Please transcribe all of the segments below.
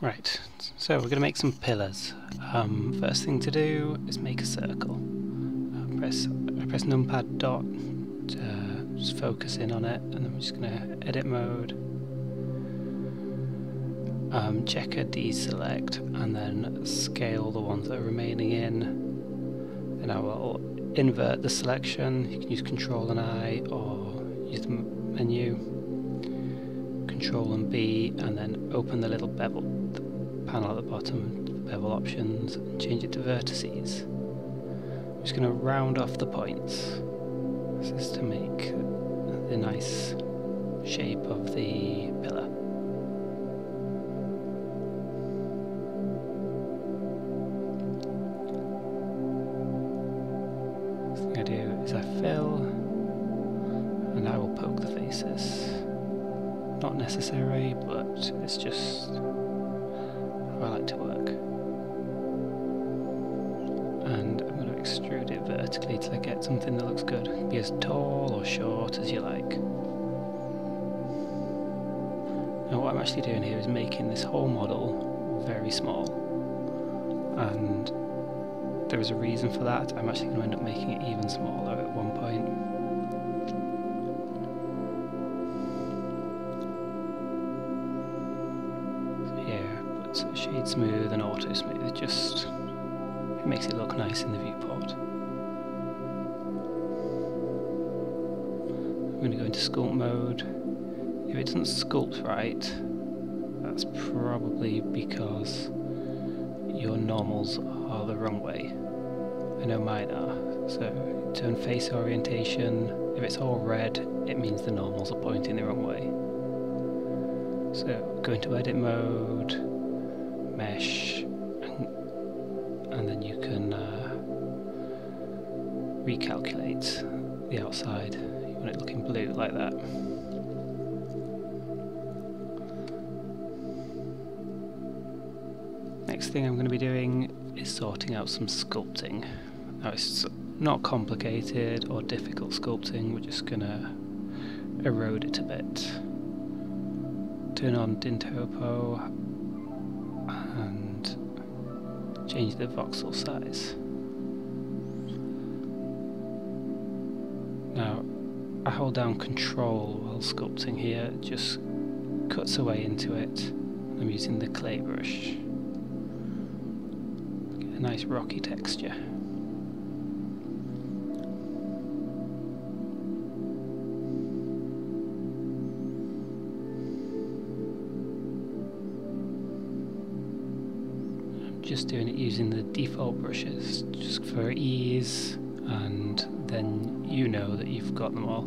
Right, so we're going to make some pillars. First thing to do is make a circle. I press numpad dot to just focus in on it, and then we're just going to edit mode, checker deselect, and then scale the ones that are remaining in. And I will invert the selection. You can use Control and I, or use the menu, Control and B, and then open the little bevel panel at the bottom, bevel options, and change it to vertices. I'm just going to round off the points. This is to make the nice shape of the pillar. What I'm going to do is I fill, and I will poke the faces. Not necessary, but it's just how I like to work. And I'm going to extrude it vertically till I get something that looks good. Be as tall or short as you like. Now what I'm actually doing here is making this whole model very small. And there is a reason for that. I'm actually going to end up making it even smaller at one point. So shade smooth and auto smooth, it makes it look nice in the viewport. I'm going to go into sculpt mode. If it doesn't sculpt right, that's probably because your normals are the wrong way. I know mine are. So turn face orientation. If it's all red, it means the normals are pointing the wrong way. So go into edit mode, mesh, and then you can recalculate the outside. You want it looking blue like that. Next thing I'm going to be doing is sorting out some sculpting. Now it's not complicated or difficult sculpting, we're just going to erode it a bit. Turn on Dintopo and change the voxel size. Now I hold down Control while sculpting here, it just cuts away into it. I'm using the clay brush. Get a nice rocky texture. Just doing it using the default brushes, just for ease, and then you know that you've got them all.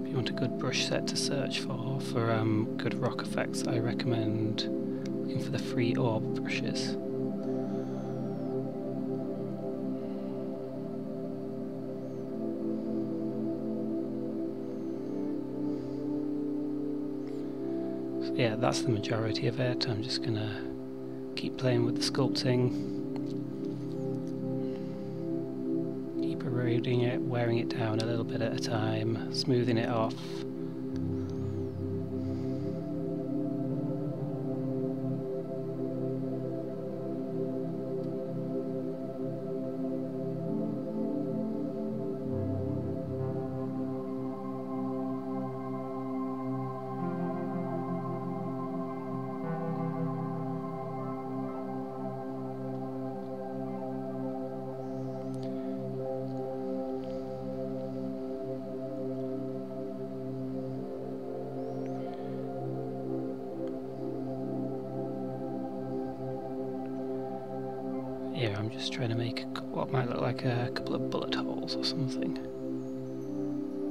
If you want a good brush set to search for good rock effects, I recommend looking for the free orb brushes. Yeah, that's the majority of it. I'm just gonna keep playing with the sculpting, keep eroding it, wearing it down a little bit at a time, smoothing it off. Here I'm just trying to make what might look like a couple of bullet holes or something.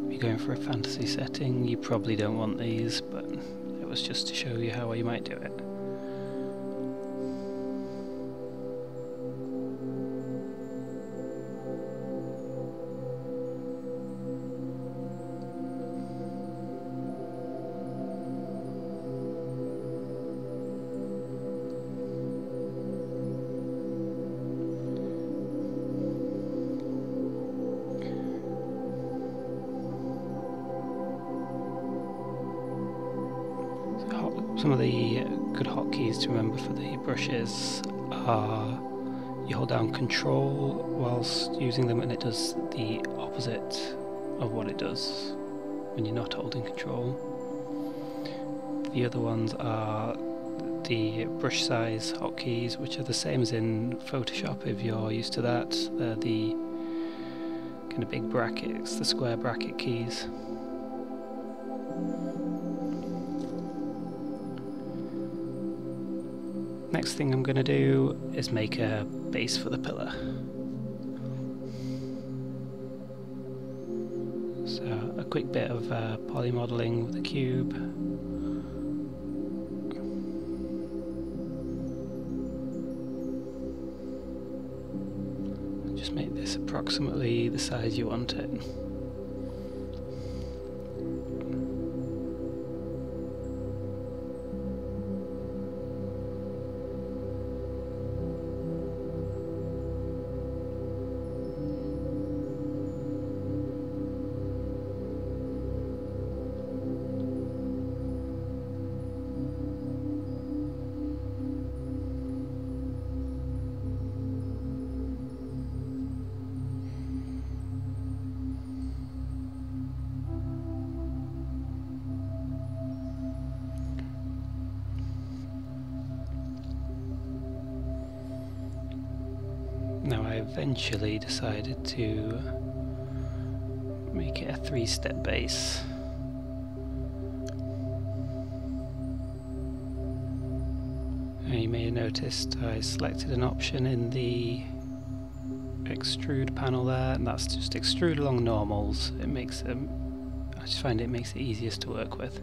If you're going for a fantasy setting, you probably don't want these, but it was just to show you how you might do it. Some of the good hotkeys to remember for the brushes are you hold down Control whilst using them and it does the opposite of what it does when you're not holding Control. The other ones are the brush size hotkeys, which are the same as in Photoshop if you're used to that. They're the kind of big brackets, the square bracket keys. Next thing I'm going to do is make a base for the pillar. So a quick bit of poly modelling with a cube. Just make this approximately the size you want it. Now I eventually decided to make it a 3-step base. Now you may have noticed I selected an option in the extrude panel there, and that's just extrude along normals. It makes I just find it makes it easiest to work with.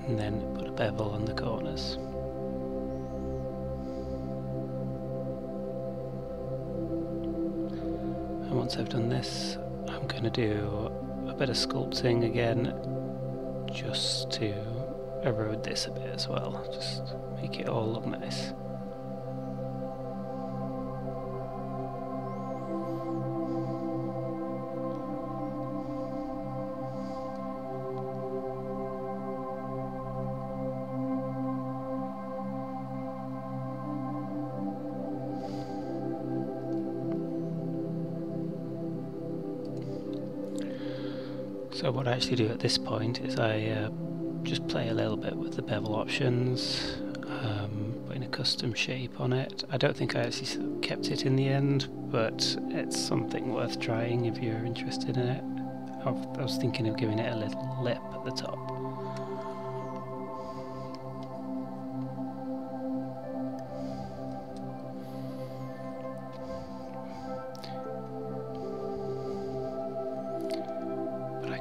And then put a bevel on the corners. And once I've done this, I'm going to do a bit of sculpting again, just to erode this a bit as well, just make it all look nice. So what I actually do at this point is I just play a little bit with the bevel options, putting a custom shape on it. I don't think I actually kept it in the end, but it's something worth trying if you're interested in it. I was thinking of giving it a little lip at the top.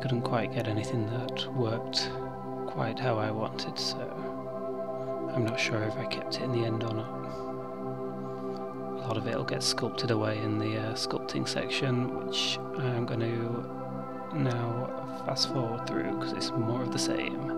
Couldn't quite get anything that worked quite how I wanted, so I'm not sure if I kept it in the end or not. A lot of it will get sculpted away in the sculpting section, which I'm going to now fast forward through because it's more of the same.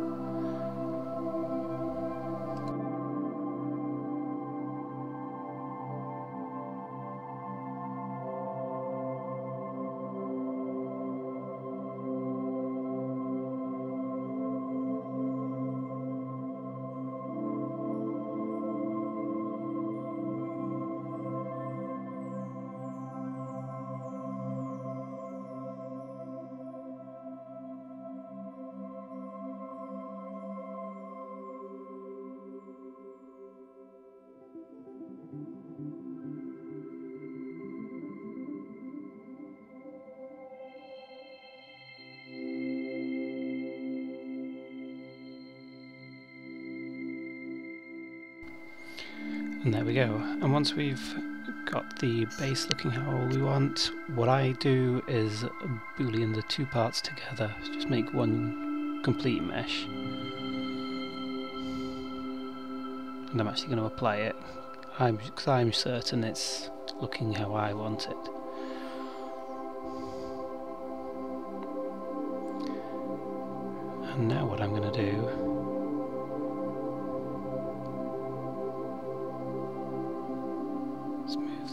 And there we go. And once we've got the base looking how we want, what I do is boolean the two parts together, just make one complete mesh. And I'm actually going to apply it, because I'm certain it's looking how I want it. And now what I'm going to do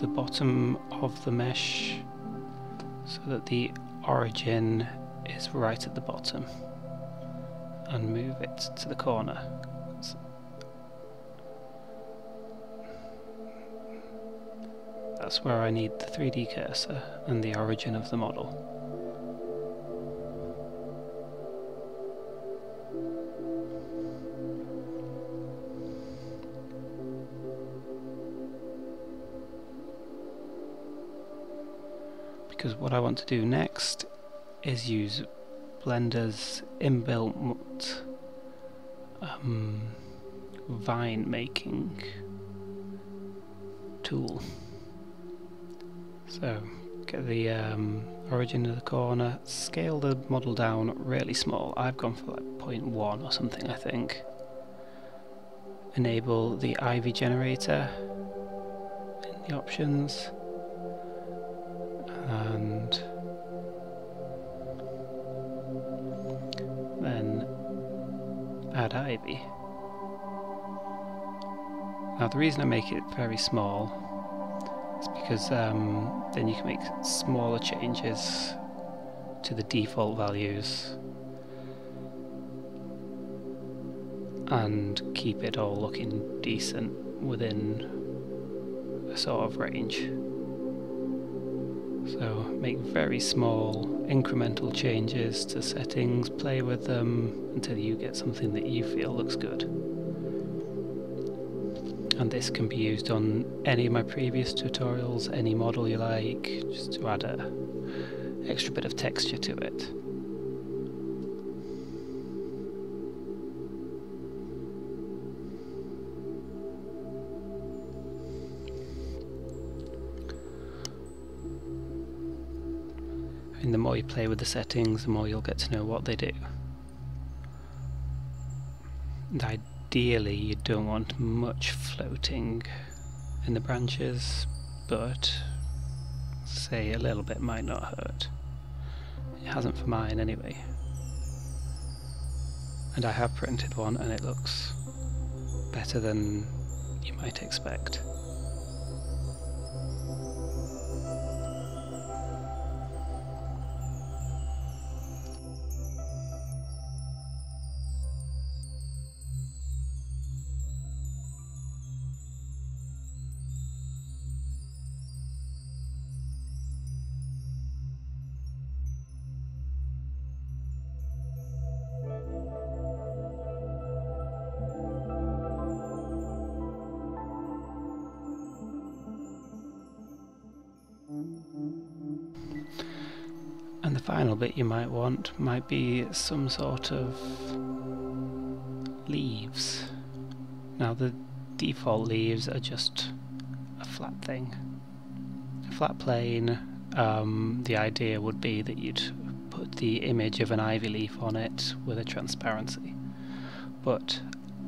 the bottom of the mesh so that the origin is right at the bottom, and move it to the corner. That's where I need the 3D cursor and the origin of the model. Because what I want to do next is use Blender's inbuilt vine making tool. So get the origin of the corner, scale the model down really small. I've gone for like 0.1 or something, I think. Enable the ivy generator in the options, and then add ivy. Now the reason I make it very small is because then you can make smaller changes to the default values and keep it all looking decent within a sort of range. So make very small incremental changes to settings, play with them until you get something that you feel looks good. And this can be used on any of my previous tutorials, any model you like, just to add a extra bit of texture to it. And the more you play with the settings, the more you'll get to know what they do. And ideally you don't want much floating in the branches, but say a little bit might not hurt. It hasn't for mine anyway. And I have printed one and it looks better than you might expect. And the final bit you might want might be some sort of leaves. Now the default leaves are just a flat thing, a flat plane. The idea would be that you'd put the image of an ivy leaf on it with a transparency, but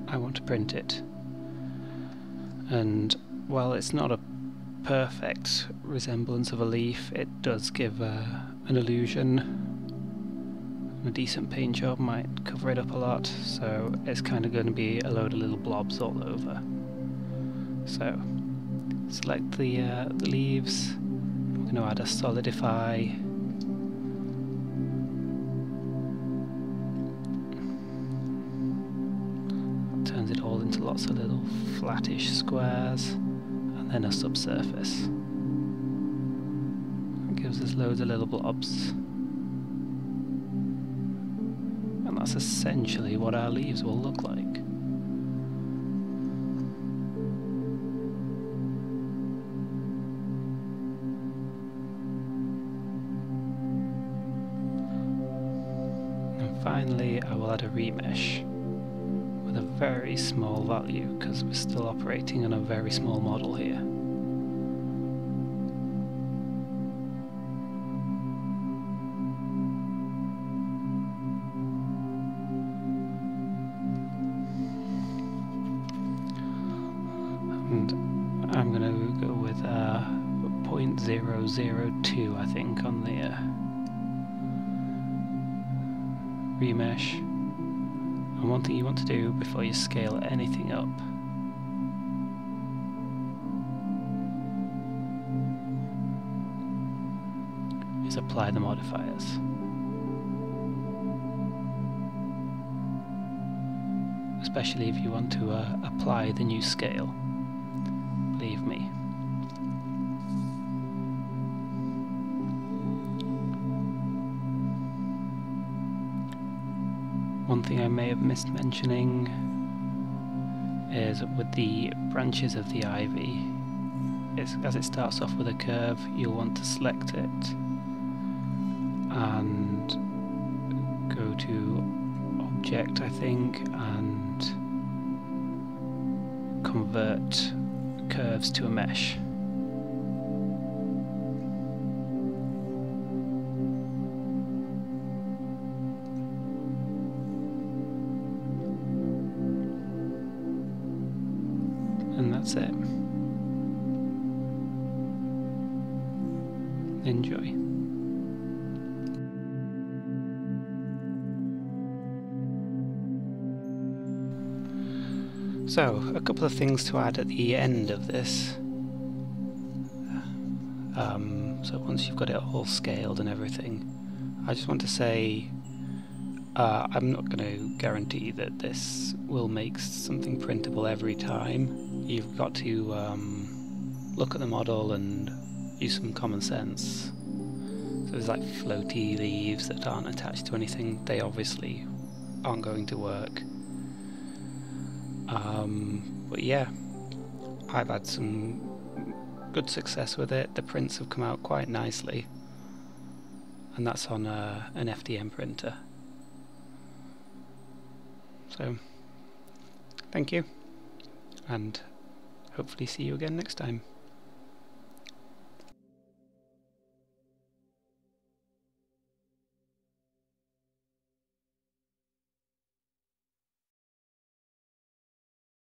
I want to print it, and while it's not a perfect resemblance of a leaf, it does give an illusion. A decent paint job might cover it up a lot, so it's kind of going to be a load of little blobs all over. So select the leaves. I'm going to add a solidify. That turns it all into lots of little flattish squares, and then a subsurface. It gives us loads of little blobs. And that's essentially what our leaves will look like. And finally, I will add a remesh with a very small value, because we're still operating on a very small model here. And I'm going to go with 0.002, I think, on the remesh. And one thing you want to do before you scale anything up is apply the modifiers. Especially if you want to apply the new scale, believe me. One thing I may have missed mentioning is with the branches of the ivy, as it starts off with a curve, you'll want to select it and go to Object, I think, and convert curves to a mesh. And that's it. Enjoy. So, a couple of things to add at the end of this. So once you've got it all scaled and everything, I just want to say I'm not going to guarantee that this will make something printable every time. You've got to look at the model and use some common sense. So there's like floaty leaves that aren't attached to anything, they obviously aren't going to work. But yeah, I've had some good success with it. The prints have come out quite nicely, and that's on an FDM printer. So, thank you, and hopefully see you again next time.